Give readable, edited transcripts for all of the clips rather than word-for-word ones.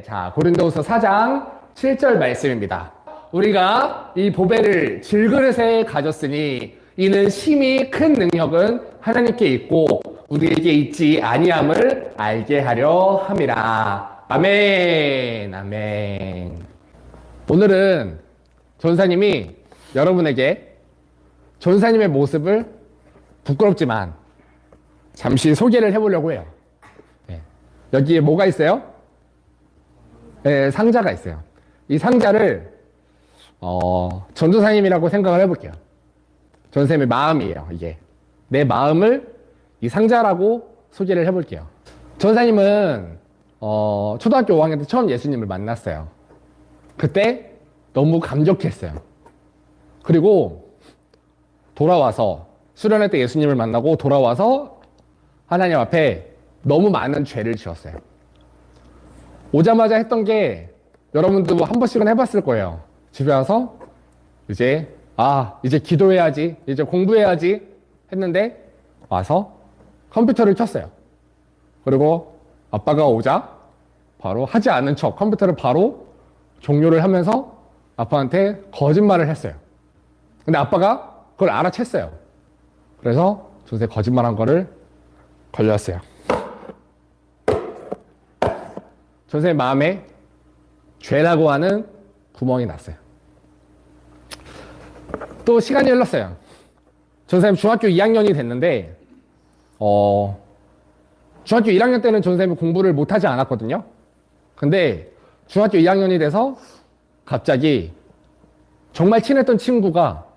자, 고린도후서 4장 7절 말씀입니다. 우리가 이 보배를 질그릇에 가졌으니 이는 심히 큰 능력은 하나님께 있고 우리에게 있지 아니함을 알게 하려 함이라. 아멘. 아멘. 오늘은 전사님이 여러분에게 전사님의 모습을 부끄럽지만 잠시 소개를 해보려고 해요. 여기에 뭐가 있어요? 네, 상자가 있어요. 이 상자를 전도사님이라고 생각을 해볼게요. 전도사님의 마음이에요. 이게 내 마음을 이 상자라고 소개를 해볼게요. 전도사님은 초등학교 5학년 때 처음 예수님을 만났어요. 그때 너무 감격했어요. 그리고 돌아와서 수련회 때 예수님을 만나고 돌아와서 하나님 앞에 너무 많은 죄를 지었어요. 오자마자 했던 게 여러분도 한 번씩은 해봤을 거예요. 집에 와서 이제 기도해야지, 이제 공부해야지 했는데 와서 컴퓨터를 켰어요. 그리고 아빠가 오자 바로 하지 않은 척 컴퓨터를 바로 종료를 하면서 아빠한테 거짓말을 했어요. 근데 아빠가 그걸 알아챘어요. 그래서 조세 거짓말한 거를 걸렸어요. 전생의 마음에 죄라고 하는 구멍이 났어요. 또 시간이 흘렀어요. 전생님 중학교 2학년이 됐는데 중학교 1학년 때는 전생님이 공부를 못하지 않았거든요. 근데 중학교 2학년이 돼서 갑자기 정말 친했던 친구가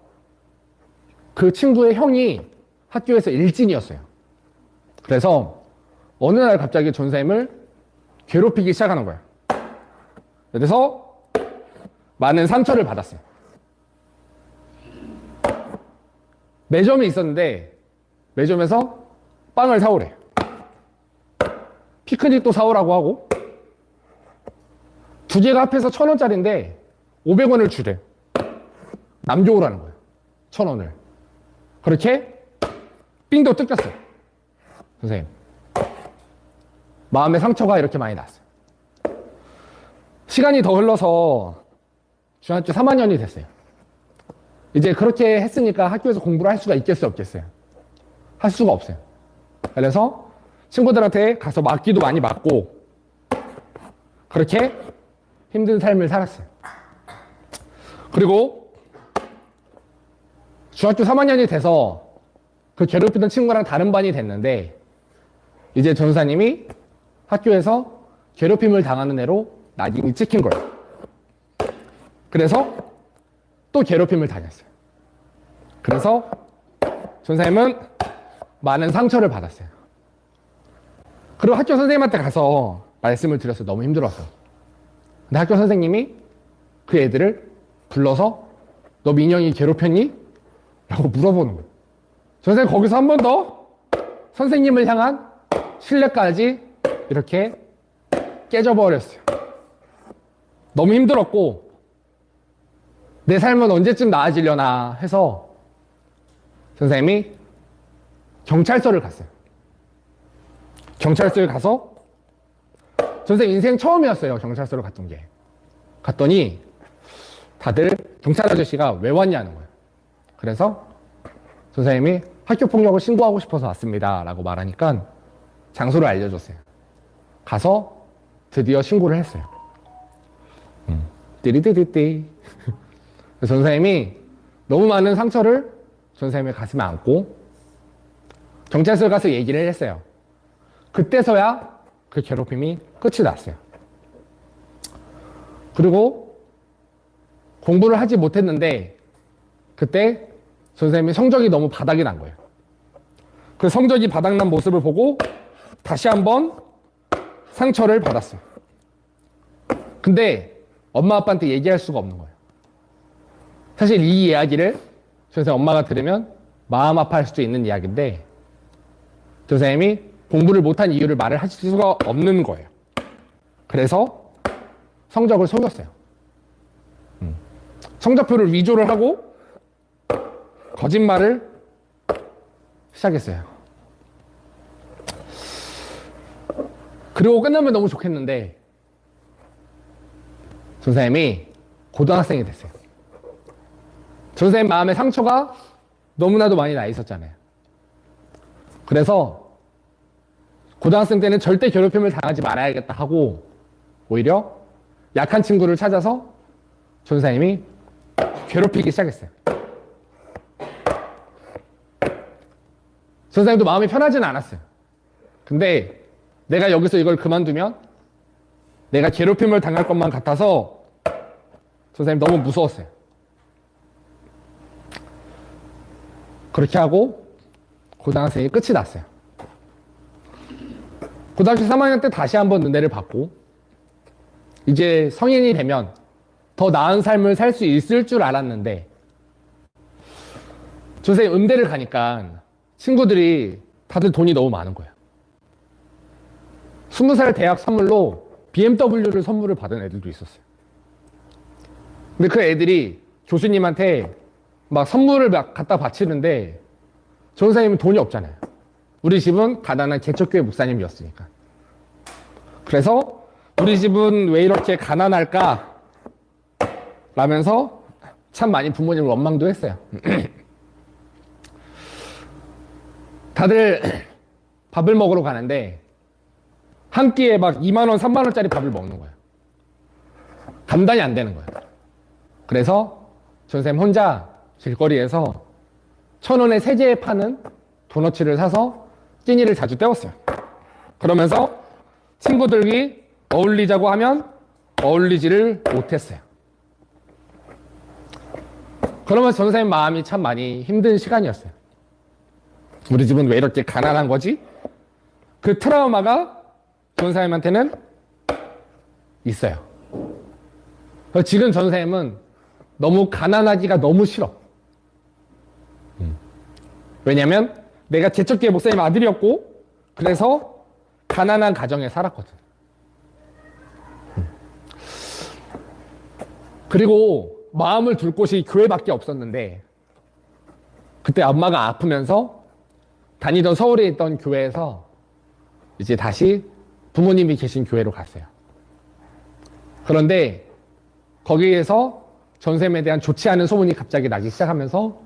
그 친구의 형이 학교에서 일진이었어요. 그래서 어느 날 갑자기 전생님을 괴롭히기 시작하는 거예요. 그래서 많은 상처를 받았어요. 매점이 있었는데 매점에서 빵을 사오래요. 피크닉도 사오라고 하고 두 개가 합해서 1,000원짜리인데 500원을 주래. 남 좋으라는 거예요. 1,000원을. 그렇게 삥도 뜯겼어요. 선생님. 마음의 상처가 이렇게 많이 났어요. 시간이 더 흘러서 중학교 3학년이 됐어요. 이제 그렇게 했으니까 학교에서 공부를 할 수가 있겠어요, 없겠어요? 할 수가 없어요. 그래서 친구들한테 가서 맞기도 많이 맞고 그렇게 힘든 삶을 살았어요. 그리고 중학교 3학년이 돼서 그 괴롭히던 친구랑 다른 반이 됐는데 이제 전사님이 학교에서 괴롭힘을 당하는 애로 낙인이 찍힌 거예요. 그래서 또 괴롭힘을 당했어요. 그래서 전사님은 많은 상처를 받았어요. 그리고 학교 선생님한테 가서 말씀을 드렸어요. 너무 힘들어서. 근데 학교 선생님이 그 애들을 불러서 너 민영이 괴롭혔니? 라고 물어보는 거예요. 전사님 거기서 한 번 더 선생님을 향한 신뢰까지 이렇게 깨져버렸어요. 너무 힘들었고 내 삶은 언제쯤 나아지려나 해서 선생님이 경찰서를 갔어요. 경찰서에 가서 선생님 인생 처음이었어요. 경찰서를 갔던 게. 갔더니 다들 경찰 아저씨가 왜 왔냐는 거예요. 그래서 선생님이 학교폭력을 신고하고 싶어서 왔습니다 라고 말하니까 장소를 알려줬어요. 가서 드디어 신고를 했어요. 띠리띠리띠. 선생님이 너무 많은 상처를 선생님의 가슴에 안고 경찰서에 가서 얘기를 했어요. 그때서야 그 괴롭힘이 끝이 났어요. 그리고 공부를 하지 못했는데 그때 선생님이 성적이 너무 바닥이 난 거예요. 그 성적이 바닥난 모습을 보고 다시 한번 상처를 받았어요. 근데 엄마 아빠한테 얘기할 수가 없는 거예요. 사실 이 이야기를 선생님 엄마가 들으면 마음 아파할 수도 있는 이야기인데 선생님이 공부를 못한 이유를 말을 하실 수가 없는 거예요. 그래서 성적을 속였어요. 성적표를 위조를 하고 거짓말을 시작했어요. 그리고 끝나면 너무 좋겠는데 전사님이 고등학생이 됐어요. 전사님 마음에 상처가 너무나도 많이 나 있었잖아요. 그래서 고등학생 때는 절대 괴롭힘을 당하지 말아야겠다 하고 오히려 약한 친구를 찾아서 전사님이 괴롭히기 시작했어요. 전사님도 마음이 편하지는 않았어요. 근데 내가 여기서 이걸 그만두면 내가 괴롭힘을 당할 것만 같아서 전사님 너무 무서웠어요. 그렇게 하고 고등학생이 끝이 났어요. 고등학교 3학년 때 다시 한번 은혜를 받고 이제 성인이 되면 더 나은 삶을 살 수 있을 줄 알았는데 전사님 음대를 가니까 친구들이 다들 돈이 너무 많은 거예요. 20살 대학 선물로 BMW를 선물을 받은 애들도 있었어요. 근데 그 애들이 교수님한테 막 선물을 막 갖다 바치는데 전사님은 돈이 없잖아요. 우리 집은 가난한 개척교회 목사님이었으니까. 그래서 우리 집은 왜 이렇게 가난할까? 라면서 참 많이 부모님을 원망도 했어요. 다들 밥을 먹으러 가는데 한 끼에 막 2만 원, 3만 원짜리 밥을 먹는 거예요. 감당이 안 되는 거예요. 그래서 전사님 혼자 길거리에서 1,000원에 세제에 파는 도너츠를 사서 끼니를 자주 때웠어요. 그러면서 친구들이 어울리자고 하면 어울리지를 못했어요. 그러면서 전사님 마음이 참 많이 힘든 시간이었어요. 우리 집은 왜 이렇게 가난한 거지? 그 트라우마가 전사님한테는 있어요. 지금 전사님은 너무 가난하기가 너무 싫어. 왜냐면 내가 개척교회 목사님 아들이었고 그래서 가난한 가정에 살았거든. 그리고 마음을 둘 곳이 교회밖에 없었는데 그때 엄마가 아프면서 다니던 서울에 있던 교회에서 이제 다시 부모님이 계신 교회로 갔어요. 그런데 거기에서 전쌤에 대한 좋지 않은 소문이 갑자기 나기 시작하면서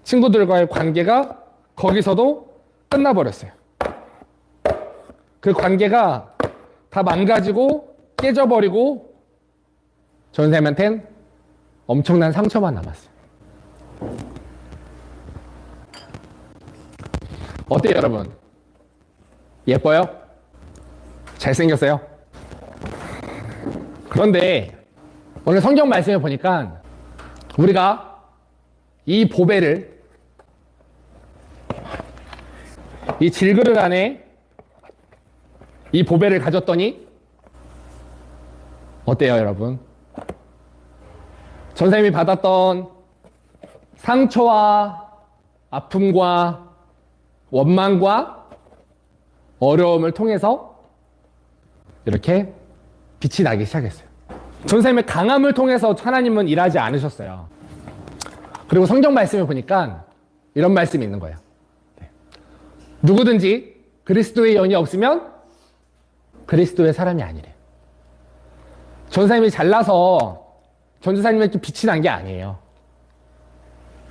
친구들과의 관계가 거기서도 끝나버렸어요. 그 관계가 다 망가지고 깨져버리고 전쌤한텐 엄청난 상처만 남았어요. 어때요, 여러분? 예뻐요? 잘생겼어요? 그런데 오늘 성경 말씀을 보니까 우리가 이 보배를 이 질그릇 안에 이 보배를 가졌더니 어때요, 여러분? 전사님이 받았던 상처와 아픔과 원망과 어려움을 통해서 이렇게 빛이 나기 시작했어요. 전사님의 강함을 통해서 하나님은 일하지 않으셨어요. 그리고 성경 말씀을 보니까 이런 말씀이 있는 거예요. 누구든지 그리스도의 영이 없으면 그리스도의 사람이 아니래요. 전사님이 잘나서 전도사님에게 빛이 난 게 아니에요.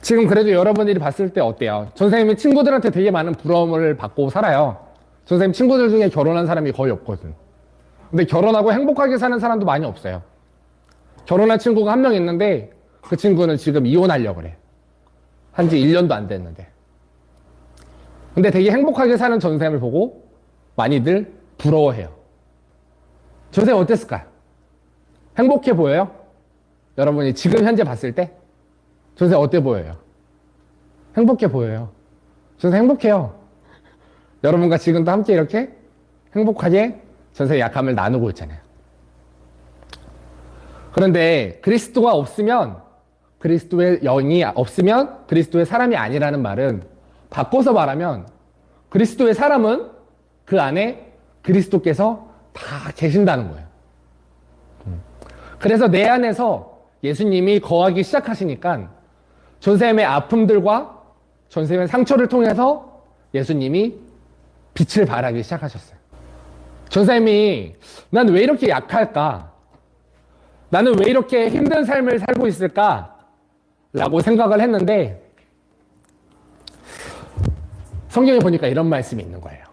지금 그래도 여러분들이 봤을 때 어때요? 전사님이 친구들한테 되게 많은 부러움을 받고 살아요. 전사님 친구들 중에 결혼한 사람이 거의 없거든. 근데 결혼하고 행복하게 사는 사람도 많이 없어요. 결혼한 친구가 한 명 있는데 그 친구는 지금 이혼하려고 그래. 한지 1년도 안 됐는데. 근데 되게 행복하게 사는 전사님을 보고 많이들 부러워해요. 전사님 어땠을까요? 행복해 보여요? 여러분이 지금 현재 봤을 때 전사님 어때 보여요? 행복해 보여요. 전사님 행복해요. 여러분과 지금도 함께 이렇게 행복하게 전사의 약함을 나누고 있잖아요. 그런데 그리스도가 없으면, 그리스도의 영이 없으면 그리스도의 사람이 아니라는 말은 바꿔서 말하면 그리스도의 사람은 그 안에 그리스도께서 다 계신다는 거예요. 그래서 내 안에서 예수님이 거하기 시작하시니까 전쌤의 아픔들과 전쌤의 상처를 통해서 예수님이 빛을 발하기 시작하셨어요. 전쌤이 난 왜 이렇게 약할까? 나는 왜 이렇게 힘든 삶을 살고 있을까? 라고 생각을 했는데, 성경에 보니까 이런 말씀이 있는 거예요.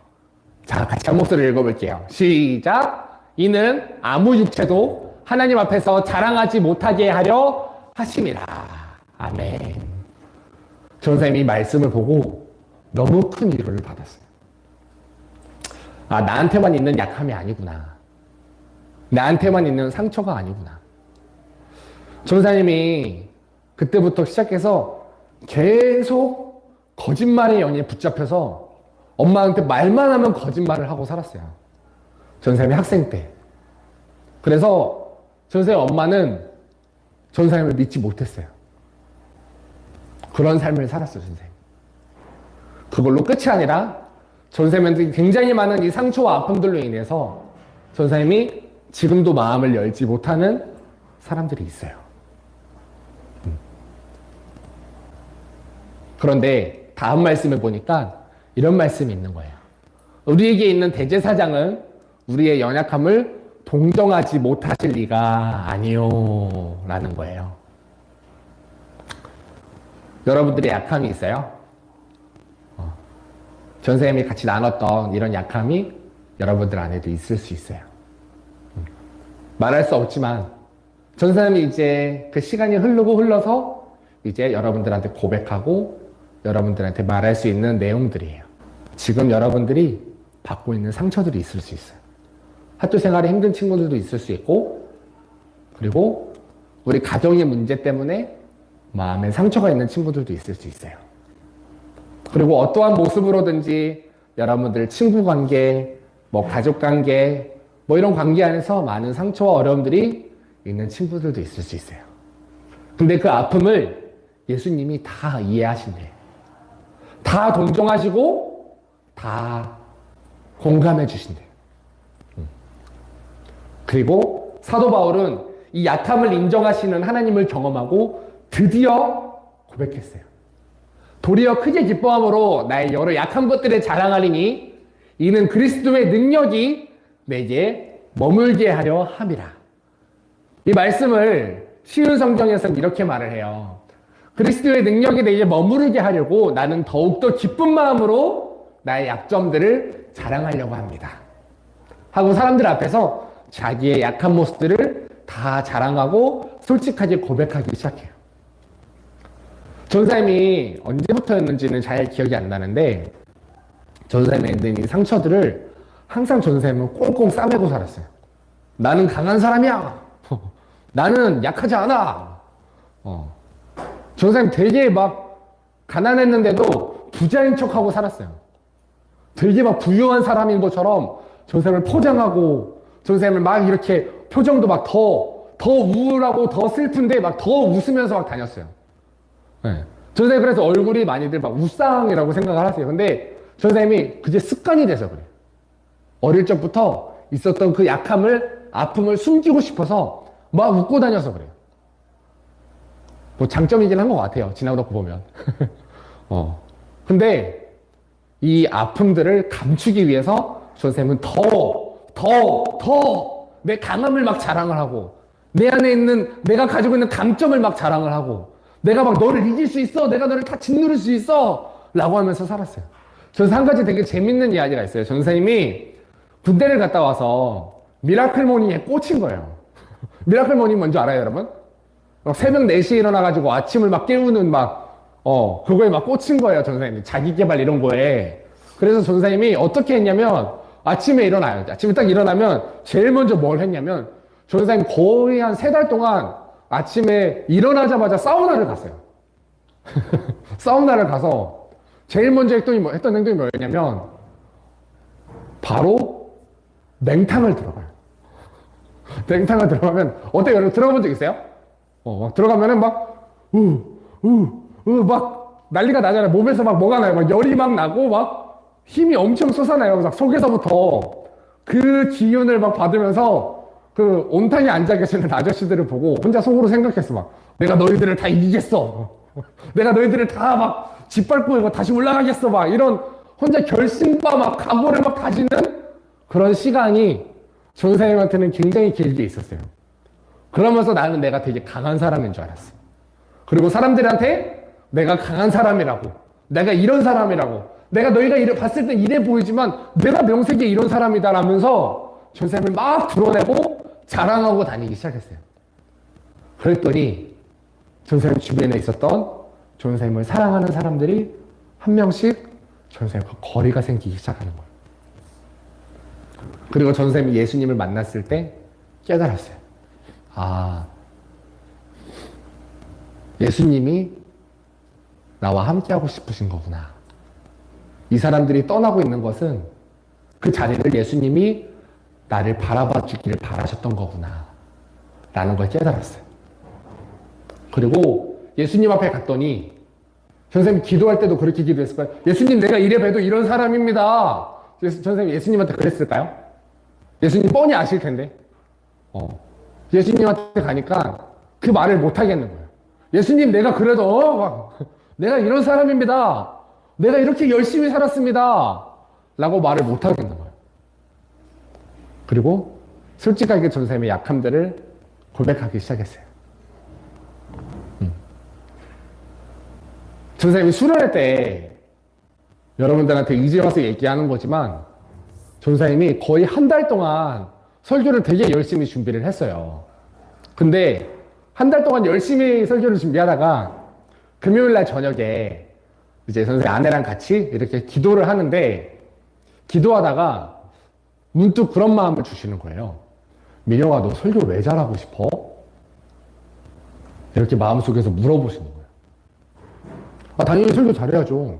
자, 같이 한 목소리를 읽어볼게요. 시작. 이는 아무 육체도 하나님 앞에서 자랑하지 못하게 하려 하심이라. 아멘. 전사님이 이 말씀을 보고 너무 큰 위로를 받았어요. 아, 나한테만 있는 약함이 아니구나. 나한테만 있는 상처가 아니구나. 전사님이 그때부터 시작해서 계속 거짓말의 영에 붙잡혀서 엄마한테 말만 하면 거짓말을 하고 살았어요. 전사님이 학생 때. 그래서 전사님 엄마는 전사님을 믿지 못했어요. 그런 삶을 살았어요, 전사님. 그걸로 끝이 아니라 전사님한테 굉장히 많은 이 상처와 아픔들로 인해서 전사님이 지금도 마음을 열지 못하는 사람들이 있어요. 그런데 다음 말씀을 보니까 이런 말씀이 있는 거예요. 우리에게 있는 대제사장은 우리의 연약함을 동정하지 못하실 리가 아니요 라는 거예요. 여러분들의 약함이 있어요? 전사님이 같이 나눴던 이런 약함이 여러분들 안에도 있을 수 있어요. 말할 수 없지만 전사님이 이제 그 시간이 흘러서 이제 여러분들한테 고백하고 여러분들한테 말할 수 있는 내용들이에요. 지금 여러분들이 받고 있는 상처들이 있을 수 있어요. 학교 생활에 힘든 친구들도 있을 수 있고, 그리고 우리 가정의 문제 때문에 마음에 상처가 있는 친구들도 있을 수 있어요. 그리고 어떠한 모습으로든지 여러분들 친구 관계, 가족 관계, 이런 관계 안에서 많은 상처와 어려움들이 있는 친구들도 있을 수 있어요. 근데 그 아픔을 예수님이 다 이해하신대요. 다 동정하시고 다 공감해 주신대요. 그리고 사도 바울은 이 약함을 인정하시는 하나님을 경험하고 드디어 고백했어요. 도리어 크게 기뻐함으로 나의 여러 약한 것들을 자랑하리니 이는 그리스도의 능력이 내게 머물게 하려 함이라. 이 말씀을 쉬운 성경에서는 이렇게 말을 해요. 그리스도의 능력이 내게 머무르게 하려고 나는 더욱더 기쁜 마음으로 나의 약점들을 자랑하려고 합니다. 하고 사람들 앞에서 자기의 약한 모습들을 다 자랑하고 솔직하게 고백하기 시작해요. 전사님이 언제부터였는지는 잘 기억이 안 나는데 전사님의 있는 이 상처들을 항상 전사님은 꽁꽁 싸매고 살았어요. 나는 강한 사람이야. 나는 약하지 않아. 전사님 되게 막 가난했는데도 부자인 척하고 살았어요. 되게 막 부유한 사람인 것처럼 전사님을 포장하고 전사님을 막 이렇게 표정도 막 더 우울하고 더 슬픈데 막 더 웃으면서 막 다녔어요. 네. 전사님 그래서 얼굴이 많이들 막 우상이라고 생각을 하세요. 근데 전사님이 그게 습관이 돼서 그래요. 어릴 적부터 있었던 그 약함을, 아픔을 숨기고 싶어서 막 웃고 다녀서 그래요. 장점이긴 한 것 같아요. 지나고 보면. 근데 이 아픔들을 감추기 위해서 전사님은 내 강함을 막 자랑을 하고 내 안에 있는 내가 가지고 있는 강점을 막 자랑을 하고 내가 막 너를 이길 수 있어. 내가 너를 다 짓누를 수 있어. 라고 하면서 살았어요. 저는 한 가지 되게 재밌는 이야기가 있어요. 전사님이 군대를 갔다 와서 미라클 모닝에 꽂힌 거예요. 미라클 모닝 뭔지 알아요, 여러분? 막 새벽 4시에 일어나가지고 아침을 막 깨우는 그거에 막 꽂힌 거예요, 전사님이. 자기개발 이런 거에. 그래서 전사님이 어떻게 했냐면 아침에 일어나요. 아침에 딱 일어나면 제일 먼저 뭘 했냐면 전사님 거의 한 3달 동안 아침에 일어나자마자 사우나를 갔어요. 사우나를 가서 제일 먼저 했던 행동이 뭐였냐면 바로 냉탕을 들어가요. 냉탕을 들어가면 어때요? 여러분 들어가본 적 있어요? 막 들어가면은 막 난리가 나잖아요. 몸에서 막 뭐가 나요. 막 열이 막 나고 막 힘이 엄청 솟아나요. 막 속에서부터 그 기운을 막 받으면서 그 온탕에 앉아 계시는 아저씨들을 보고 혼자 속으로 생각했어. 막 내가 너희들을 다 이기겠어. 내가 너희들을 다 막 짓밟고 이거 다시 올라가겠어. 막 이런 혼자 결심과 막 각오를 막 다지는 그런 시간이 전사님한테는 굉장히 길게 있었어요. 그러면서 나는 내가 되게 강한 사람인 줄 알았어. 그리고 사람들한테 내가 강한 사람이라고, 내가 이런 사람이라고, 내가 너희가 봤을 땐 이래 보이지만 내가 명색이 이런 사람이다라면서 전생을 막 드러내고 자랑하고 다니기 시작했어요. 그랬더니 전생님 주변에 있었던 전생님을 사랑하는 사람들이 한 명씩 전생님과 거리가 생기기 시작하는 거예요. 그리고 전생님이 예수님을 만났을 때 깨달았어요. 아, 예수님이 나와 함께하고 싶으신 거구나. 이 사람들이 떠나고 있는 것은 그 자리를 예수님이 나를 바라봐 주기를 바라셨던 거구나 라는 걸 깨달았어요. 그리고 예수님 앞에 갔더니 선생님 기도할 때도 그렇게 기도했을 거예요. 예수님 내가 이래 봬도 이런 사람입니다. 선생님 예수님한테 그랬을까요? 예수님 뻔히 아실 텐데 예수님한테 가니까 그 말을 못 하겠는 거예요. 예수님 내가 그래도 내가 이런 사람입니다. 내가 이렇게 열심히 살았습니다. 라고 말을 못 하겠는 거예요. 그리고 솔직하게 전생님의 약함들을 고백하기 시작했어요. 전생님이 수련회 때 여러분들한테 이제 와서 얘기하는 거지만 전생님이 거의 한 달 동안 설교를 되게 열심히 준비를 했어요. 근데 한 달 동안 열심히 설교를 준비하다가 금요일날 저녁에 이제 선생님 아내랑 같이 이렇게 기도를 하는데 기도하다가 문득 그런 마음을 주시는 거예요. 민영아 너 설교 왜 잘하고 싶어? 이렇게 마음속에서 물어보시는 거예요. 아, 당연히 설교 잘해야죠.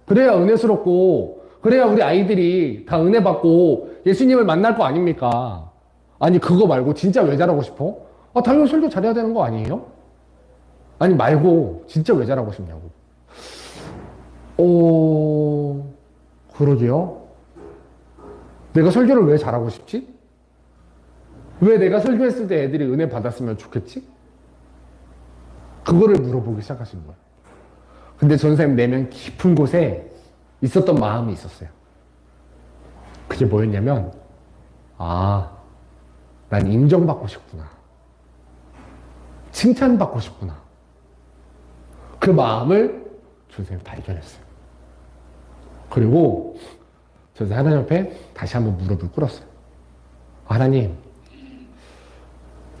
그래야 은혜스럽고 그래야 우리 아이들이 다 은혜 받고 예수님을 만날 거 아닙니까? 아니 그거 말고 진짜 왜 잘하고 싶어? 아, 당연히 설교 잘해야 되는 거 아니에요? 아니 말고 진짜 왜 잘하고 싶냐고. 그러게요. 내가 설교를 왜 잘하고 싶지? 왜 내가 설교했을 때 애들이 은혜 받았으면 좋겠지? 그거를 물어보기 시작하신 거예요. 근데 전생님 내면 깊은 곳에 있었던 마음이 있었어요. 그게 뭐였냐면 난 인정받고 싶구나. 칭찬받고 싶구나. 그 마음을 전생님이 발견했어요. 그리고 전생님 하나님 앞에 다시 한번 무릎을 꿇었어요. 하나님,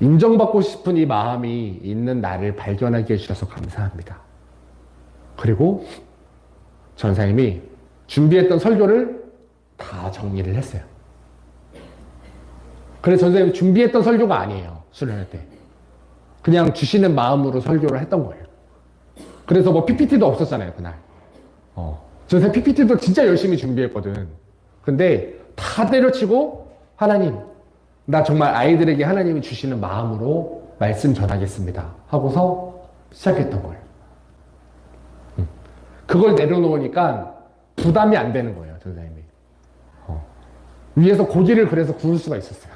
인정받고 싶은 이 마음이 있는 나를 발견하게 해주셔서 감사합니다. 그리고 전사님이 준비했던 설교를 다 정리를 했어요. 그래서 전사님이 준비했던 설교가 아니에요. 수련회 때. 그냥 주시는 마음으로 설교를 했던 거예요. 그래서 뭐 PPT도 없었잖아요, 그날. 전사님 PPT도 진짜 열심히 준비했거든. 근데 다 때려치고 하나님, 나 정말 아이들에게 하나님이 주시는 마음으로 말씀 전하겠습니다. 하고서 시작했던 거예요. 그걸 내려놓으니까 부담이 안 되는 거예요, 전사님이. 위에서 고기를 그래서 구울 수가 있었어요.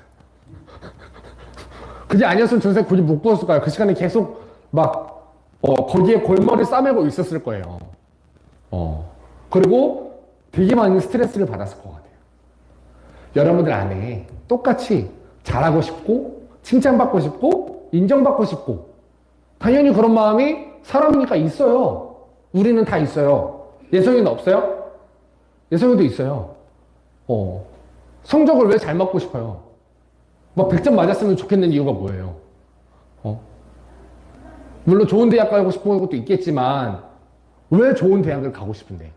그게 아니었으면 전사님 고기 못 구웠을 거예요. 그 시간에 계속 막, 거기에 골머리 싸매고 있었을 거예요. 그리고 되게 많은 스트레스를 받았을 것 같아요. 여러분들 안에 똑같이 잘하고 싶고, 칭찬받고 싶고, 인정받고 싶고, 당연히 그런 마음이 사람이니까 있어요. 우리는 다 있어요. 예성이는 없어요? 예성이도 있어요. 성적을 왜 잘 맞고 싶어요? 막 100점 맞았으면 좋겠는 이유가 뭐예요? 물론 좋은 대학 가고 싶은 것도 있겠지만 왜 좋은 대학을 가고 싶은데?